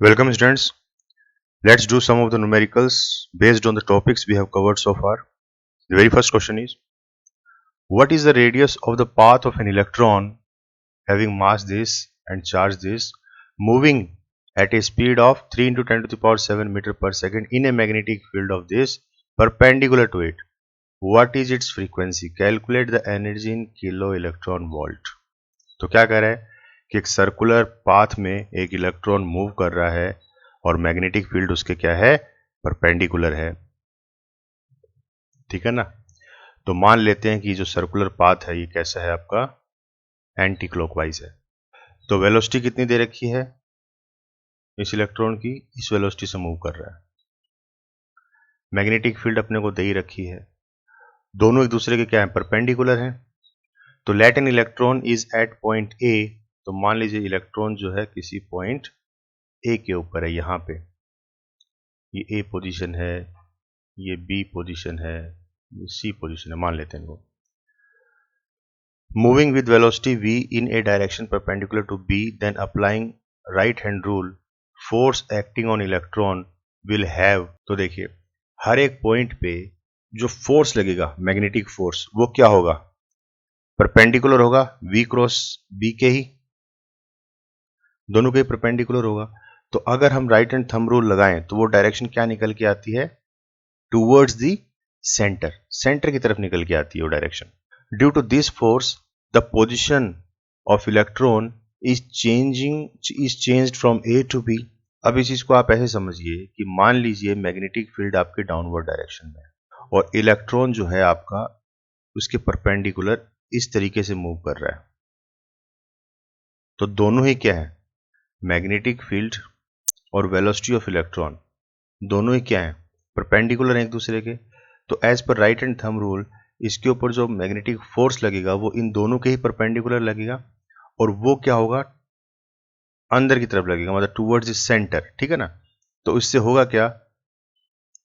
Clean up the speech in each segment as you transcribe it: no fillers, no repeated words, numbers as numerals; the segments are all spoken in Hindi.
Welcome students. Let's do some of the numericals based on the topics we have covered so far. The very first question is, what is the radius of the path of an electron having mass this and charge this moving at a speed of 3 into 10 to the power 7 meter per second in a magnetic field of this perpendicular to it? What is its frequency? Calculate the energy in kilo electron volt. तो क्या कह रहा है कि एक सर्कुलर पाथ में एक इलेक्ट्रॉन मूव कर रहा है और मैग्नेटिक फील्ड उसके क्या है, परपेंडिकुलर है। ठीक है ना। तो मान लेते हैं कि जो सर्कुलर पाथ है ये कैसा है, आपका एंटी क्लॉकवाइज है। तो वेलोसिटी कितनी दे रखी है इस इलेक्ट्रॉन की, इस वेलोसिटी से मूव कर रहा है। मैग्नेटिक फील्ड अपने को दे ही रखी है, दोनों एक दूसरे के क्या है, परपेंडिकुलर है। तो let an electron is at point A, तो मान लीजिए इलेक्ट्रॉन जो है किसी पॉइंट ए के ऊपर है, यहाँ पे ये ए पोजीशन है, ये बी पोजीशन है, ये सी पोजीशन है, मान लेते हैं इनको। Moving with velocity v in a direction perpendicular to b, then applying right hand rule, force acting on electron will have, तो देखिए हर एक पॉइंट पे जो फोर्स लगेगा, मैग्नेटिक फोर्स, वो क्या होगा, परपेंडिकुलर होगा v क्रॉस b के ही, दोनों के परपेंडिकुलर होगा। तो अगर हम राइट हैंड थंब रूल लगाएं तो वो डायरेक्शन क्या निकल के आती है, टूवर्ड्स दी सेंटर, सेंटर की तरफ निकल के आती है वो direction. Due to this force the position of electron is changed from A to B. अब इस चीज को आप ऐसे समझिए कि मान लीजिए मैग्नेटिक फील्ड आपके डाउनवर्ड डायरेक्शन में है और इलेक्ट्रॉन जो है आपका उसके परपेंडिकुलर इस तरीके से मूव कर रहा है। तो दोनों ही क्या है, मैग्नेटिक फील्ड और वेलोसिटी ऑफ इलेक्ट्रॉन दोनों ही क्या है, परपेंडिकुलर हैं एक दूसरे के। तो as per right hand thumb rule इसके ऊपर जो मैग्नेटिक फोर्स लगेगा वो इन दोनों के ही परपेंडिकुलर लगेगा और वो क्या होगा, अंदर की तरफ लगेगा, मतलब टूवर्ड्स द सेंटर। ठीक है ना। तो इससे होगा क्या,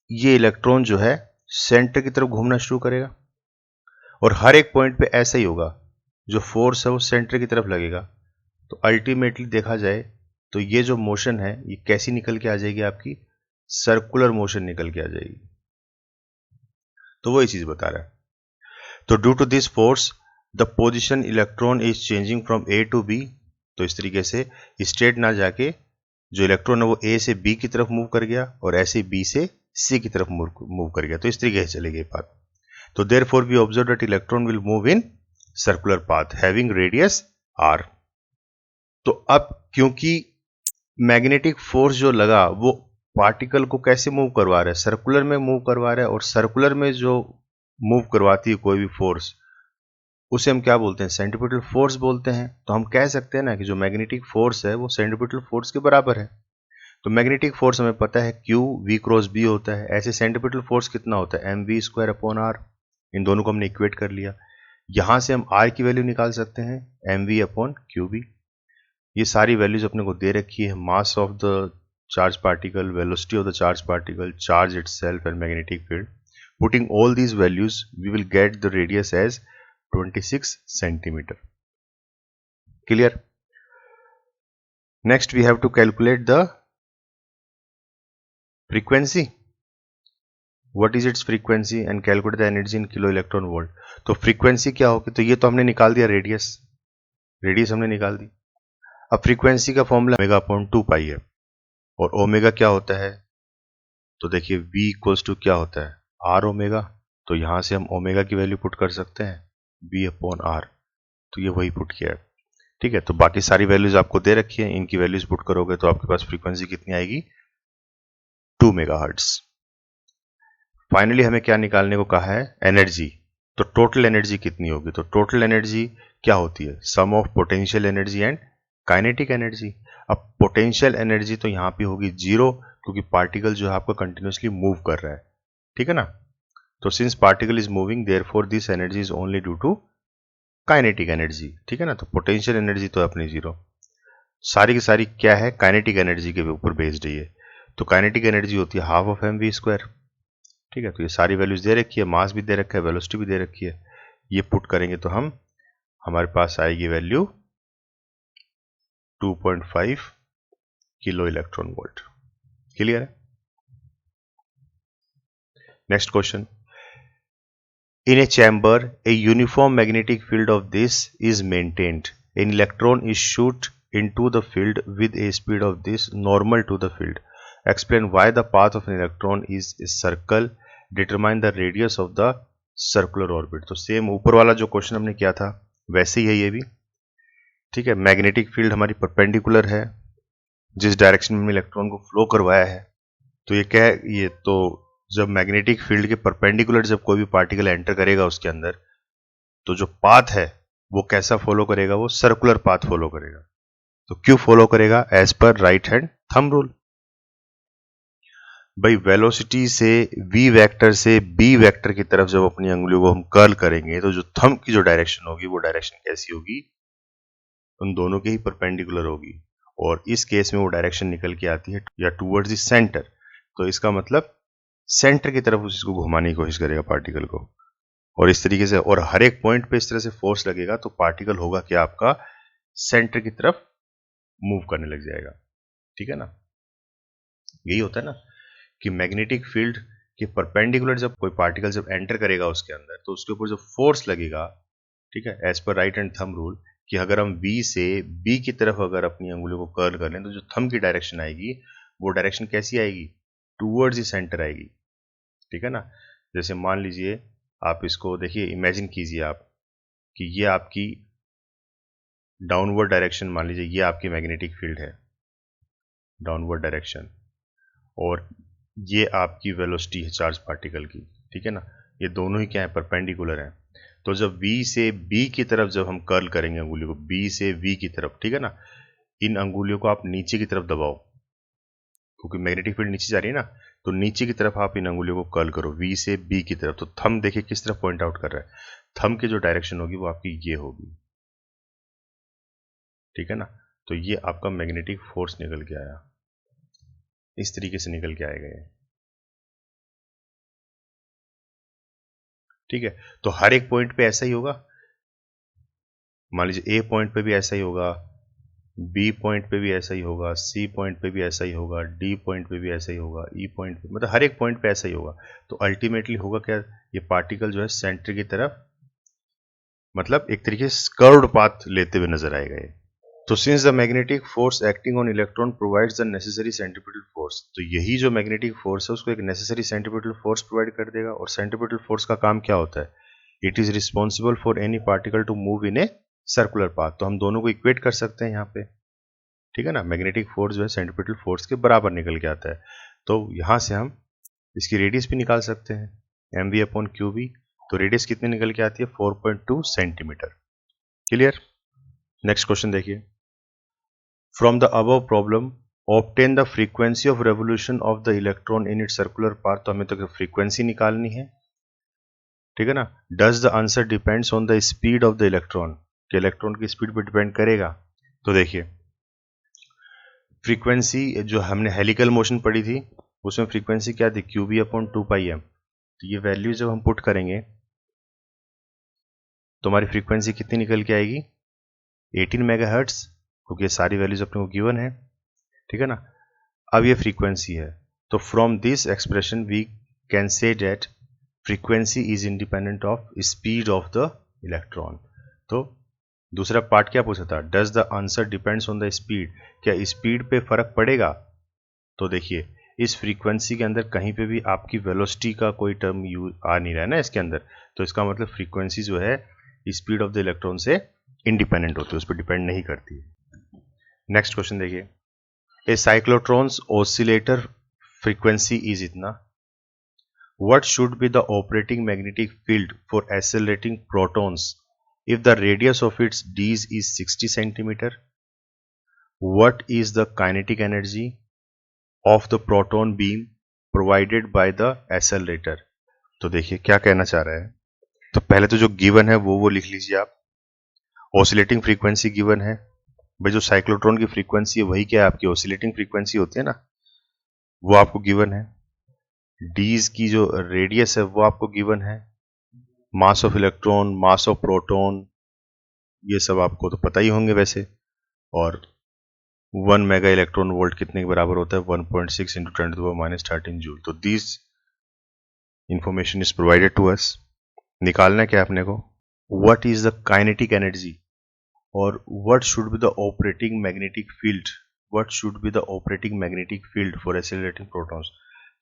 ये इलेक्ट्रॉन जो है सेंटर की तरफ घूमना शुरू करेगा और हर एक पॉइंट पे ऐसा ही होगा, जो फोर्स है वो सेंटर की तरफ लगेगा। तो अल्टीमेटली देखा जाए तो ये जो मोशन है ये कैसी निकल के आ जाएगी, आपकी सर्कुलर मोशन निकल के आ जाएगी। तो वही चीज बता रहा है। तो due to this force the position electron is changing from A to B. तो इस तरीके से स्ट्रेट ना जाके जो इलेक्ट्रॉन है वो ए से बी की तरफ मूव कर गया और ऐसे बी से सी की तरफ मूव कर गया। तो इस तरीके से चलेगी बात। तो therefore we observe that electron will move in circular path having radius R. तो अब क्योंकि मैग्नेटिक फोर्स जो लगा वो पार्टिकल को कैसे मूव करवा रहा है, सर्कुलर में मूव करवा रहा है, और सर्कुलर में जो मूव करवाती है कोई भी फोर्स उसे हम क्या बोलते हैं, सेंट्रीपिटल फोर्स बोलते हैं। तो हम कह सकते हैं ना कि जो मैग्नेटिक फोर्स है वो सेंट्रीपिटल फोर्स के बराबर है। तो मैग्नेटिक फोर्स हमें पता है Q V क्रॉस B होता है, ऐसे सेंट्रीपिटल फोर्स कितना होता है, mv स्क्वायर अपॉन r। इन दोनों को हमने इक्वेट कर लिया, यहां से हम r की वैल्यू निकाल सकते हैं mv अपॉन QB। ये सारी वैल्यूज अपने को दे रखी है, mass of the charge particle, velocity of the charge particle, charge itself and magnetic field. Putting all these values, we will get the radius as 26 centimeter. Clear? Next, we have to calculate the frequency. What is its frequency and calculate the energy in kilo electron volt. तो frequency क्या होगी, तो ये तो हमने निकाल दिया, रेडियस हमने निकाल दी। अब फ्रीक्वेंसी का फॉर्मूला ओमेगा अपॉन 2 पाई है और ओमेगा क्या होता है, तो देखिए v इक्वल्स टू क्या होता है, आर ओमेगा। तो यहां से हम ओमेगा की वैल्यू पुट कर सकते हैं v अपॉन आर, तो ये वही पुट किया है। ठीक है। तो बाकी सारी वैल्यूज आपको दे रखी है, इनकी वैल्यूज पुट करोगे तो आपके पास फ्रीक्वेंसी कितनी आएगी, 2 मेगाहर्ट्ज। फाइनली हमें क्या निकालने को कहा है, एनर्जी। तो टोटल एनर्जी कितनी होगी, तो टोटल एनर्जी क्या होती है, sum of potential energy and kinetic energy. अब पोटेंशियल एनर्जी तो यहाँ पे होगी 0, क्योंकि पार्टिकल जो है आपका कंटिन्यूसली मूव कर रहा है। ठीक है ना। तो since particle is moving therefore this energy is only due to kinetic energy. ठीक है ना। तो पोटेंशियल एनर्जी तो अपनी 0, सारी की सारी क्या है, काइनेटिक एनर्जी के ऊपर बेस्ड है ये। तो काइनेटिक एनर्जी होती है हाफ ऑफ mv स्क्वायर। ठीक है। तो ये सारी वैल्यूज दे रखी है, मास भी दे रखा है, वेलोसिटी भी दे रखी है। ये पुट करेंगे तो हमारे पास आएगी value 2.5 kilo electron volt. Clear है? Next question, in a chamber a uniform magnetic field of this is maintained, an electron is shoot into the field with a speed of this normal to the field. Explain why the path of an electron is a circle. Determine the radius of the circular orbit. तो सेम ऊपर वाला जो क्वेश्चन हमने किया था वैसे ही है ये भी। ठीक है, मैग्नेटिक फील्ड हमारी परपेंडिकुलर है, जिस डायरेक्शन में इलेक्ट्रॉन को फ्लो करवाया है। तो ये क्या है, ये तो जब मैग्नेटिक फील्ड के परपेंडिकुलर जब कोई भी पार्टिकल एंटर करेगा उसके अंदर, तो जो पाथ है वो कैसा फॉलो करेगा, वो सर्कुलर पाथ फॉलो करेगा। तो क्यों फॉलो करेगा? As per right hand thumb rule. भाई वेलोसिटी से v वेक्टर से b वेक्टर की तरफ जब अपनी अंगुलियों को हम कर्ल करेंगे तो जो थंब की जो डायरेक्शन होगी वो डायरेक्शन कैसी होगी? उन दोनों के ही परपेंडिकुलर होगी, और इस केस में वो डायरेक्शन निकल के आती है या टूवर्ड्स द सेंटर। तो इसका मतलब सेंटर की तरफ उसको घुमाने की कोशिश करेगा पार्टिकल को, और इस तरीके से, और हर एक पॉइंट पे इस तरह से फोर्स लगेगा तो पार्टिकल होगा कि आपका सेंटर की तरफ मूव करने लग जाएगा। ठीक है ना? यही होता है ना कि मैग्नेटिक फील्ड के परपेंडिकुलर जब कोई पार्टिकल जब एंटर करेगा उसके अंदर, तो उसके ऊपर जो फोर्स लगेगा, ठीक है, as per right hand thumb rule, कि अगर हम B से B की तरफ अगर अपनी अंगुलियों को कर्ल कर लें तो जो थंब की डायरेक्शन आएगी वो डायरेक्शन कैसी आएगी? टूवर्ड्स द सेंटर आएगी। ठीक है ना? जैसे मान लीजिए आप इसको देखिए, इमेजिन कीजिए आप कि ये आपकी डाउनवर्ड डायरेक्शन, मान लीजिए ये आपकी मैग्नेटिक फील्ड है, डाउनवर्ड डायरेक्शन, और ये आपकी वेलोसिटी है चार्ज पार्टिकल की। ठीक है ना? ये दोनों ही क्या है? परपेंडिकुलर हैं। तो जब V से B की तरफ जब हम कर्ल करेंगे अंगुलियों को, B से V की तरफ, ठीक है ना, इन अंगुलियों को आप नीचे की तरफ दबाओ, क्योंकि मैग्नेटिक फील्ड नीचे जा रही है ना, तो नीचे की तरफ आप इन अंगुलियों को कर्ल करो V से B की तरफ। तो थंब देखिए किस तरफ पॉइंट आउट कर रहा है, थंब की जो डायरेक्शन होगी वो आपकी ये होगी। ठीक है ना? तो ये आपका मैग्नेटिक फोर्स निकल के आया, इस तरीके से निकल के आएगा ये। ठीक है, तो हर एक पॉइंट पे ऐसा ही होगा। मान लीजिए A पॉइंट पे भी ऐसा ही होगा, B पॉइंट पे भी ऐसा ही होगा, C पॉइंट पे भी ऐसा ही होगा, D पॉइंट पे भी ऐसा ही होगा, E पॉइंट पे, मतलब हर एक पॉइंट पे ऐसा ही होगा। तो अल्टीमेटली होगा क्या? ये पार्टिकल जो है सेंटर की तरफ, मतलब एक तरीके से कर्व्ड पाथ लेते हुए नजर आएगा ये। तो since the magnetic force acting on electron provides the necessary centripetal force, तो यही जो मैग्नेटिक फोर्स है उसको एक नेसेसरी सेंट्रीपिटल फोर्स प्रोवाइड कर देगा। और सेंट्रीपिटल फोर्स का काम क्या होता है? It is responsible for any particle to move in a circular path. तो हम दोनों को इक्वेट कर सकते हैं यहाँ पे। ठीक है ना? मैग्नेटिक फोर्स जो है सेंट्रीपिटल फोर्स के बराबर निकल के आता है। तो यहां से हम इसकी रेडियस भी निकाल सकते हैं, mv/qb। तो रेडियस कितनी निकल के आती है? 4.2 सेंटीमीटर। क्लियर? नेक्स्ट क्वेश्चन देखिए, from the above problem obtain the frequency of revolution of the electron in its circular path. तो हमें तो फ्रीक्वेंसी निकालनी है। ठीक है ना? Does the answer depends on the speed of the electron, कि इलेक्ट्रॉन की स्पीड पर डिपेंड करेगा। तो देखिए, फ्रीक्वेंसी जो हमने हेलिकल मोशन पढ़ी थी उसमें फ्रीक्वेंसी क्या थी? qb/2πm। तो ये वैल्यू जब हम पुट करेंगे तो हमारी फ्रीक्वेंसी कितनी निकल के आएगी? 18 मेगाहर्ट्ज, क्योंकि ये सारी वैल्यूज अपने को गिवन है। ठीक है ना? अब ये फ्रीक्वेंसी है, तो from this expression we can say that frequency is independent of speed of the electron. तो दूसरा पार्ट क्या पूछा था? Does the answer depends on the speed, क्या स्पीड पे फर्क पड़ेगा? तो देखिए, इस फ्रीक्वेंसी के अंदर कहीं पे भी आपकी वेलोसिटी का कोई टर्म यूज आ नहीं रहा है ना इसके अंदर। तो इसका मतलब फ्रीक्वेंसी जो है स्पीड ऑफ द इलेक्ट्रॉन से इंडिपेंडेंट होती है, उस पर डिपेंड नहीं करती है। नेक्स्ट क्वेश्चन देखिए, ए साइक्लोट्रॉन्स ऑसिलेटर फ्रीक्वेंसी इज इतना, what should be the operating magnetic field for accelerating protons if the radius of its Ds is 60 centimeter? What is the kinetic energy of the proton beam provided by the accelerator? तो देखिए क्या कहना चाह रहा है। तो पहले तो जो गिवन है वो लिख लीजिए आप। ऑसिलेटिंग फ्रीक्वेंसी गिवन है, भाई जो साइक्लोट्रॉन की फ्रीक्वेंसी है वही क्या है? आपकी ऑसिलेटिंग फ्रीक्वेंसी होती है ना, वो आपको गिवन है। डीज की जो रेडियस है वो आपको गिवन है। Mass of electron, mass of proton, ये सब आपको तो पता ही होंगे वैसे। और 1 मेगा इलेक्ट्रॉन वोल्ट कितने के बराबर होता है? 1.6 इंटू 10⁻13 जूल। तो this information is provided to us. निकालना क्या अपने को? What is the kinetic energy और what should be the operating magnetic field, what should be the operating magnetic field for accelerating protons.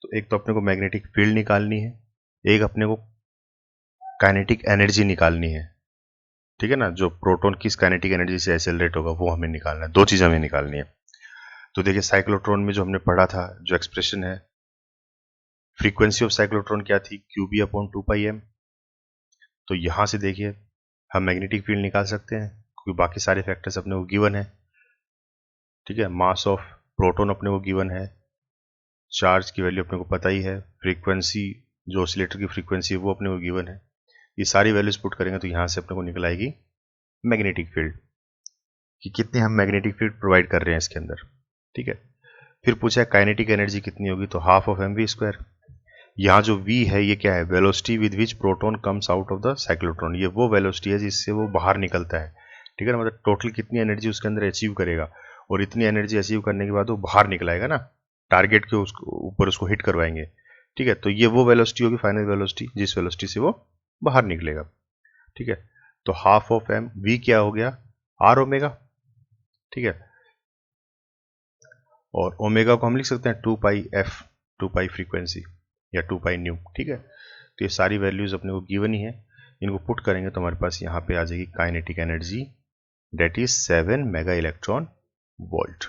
तो एक तो अपने को मैग्नेटिक फील्ड निकालनी है, एक अपने को काइनेटिक एनर्जी निकालनी है, ठीक है ना। जो प्रोटॉन किस काइनेटिक एनर्जी से एक्सेलरेट होगा वो हमें निकालना है, दो चीज़ हमें निकालनी है। तो देखिए साइक्लोट्रॉन में जो हमने पढ़ा था, जो एक्सप्रेशन है, फ्रीक्वेंसी ऑफ साइक्लोट्रॉन क्या थी? QB/2πm। तो यहां से देखिए हम मैग्नेटिक फील्ड निकाल सकते हैं क्योंकि बाकी सारे फैक्टर्स अपने को गिवन है, ठीक है। मास ऑफ प्रोटॉन अपने को गिवन है, चार्ज की वैल्यू अपने को पता ही है, फ्रीक्वेंसी जो ऑसिलेटर की फ्रीक्वेंसी है वो अपने को गिवन है। ये सारी वैल्यूज पुट करेंगे तो यहां से अपने को निकल आएगी मैग्नेटिक फील्ड, कि कितने हम मैग्नेटिक फील्ड प्रोवाइड कर रहे हैं इसके अंदर, ठीक है। फिर पूछा है काइनेटिक एनर्जी कितनी होगी, तो हाफ ऑफ mv²। यहाँ जो v है ये क्या है? Velocity with which proton comes out of the cyclotron. ये वो वेलोसिटी है जिससे वो बाहर निकलता है, ठीक है ना। मतलब टोटल कितनी एनर्जी उसके अंदर अचीव करेगा, और इतनी एनर्जी अचीव करने के बाद वो बाहर निकलाएगा ना, टारगेट के ऊपर उसको हिट करवाएंगे, ठीक है। तो ये वो वेलोसिटी होगी, फाइनल वेलोसिटी, जिस वेलोसिटी से वो बाहर निकलेगा, ठीक है। तो हाफ ऑफ m, v क्या हो गया? r ओमेगा, ठीक है। और ओमेगा को हम लिख सकते हैं 2πf, 2π फ्रीक्वेंसी या 2π न्यू, ठीक है। तो ये सारी वैल्यूज अपने को गिवन ही है, इनको पुट करेंगे तो हमारे पास यहाँ पे आ जाएगी kinetic energy, that is 7 mega electron volt.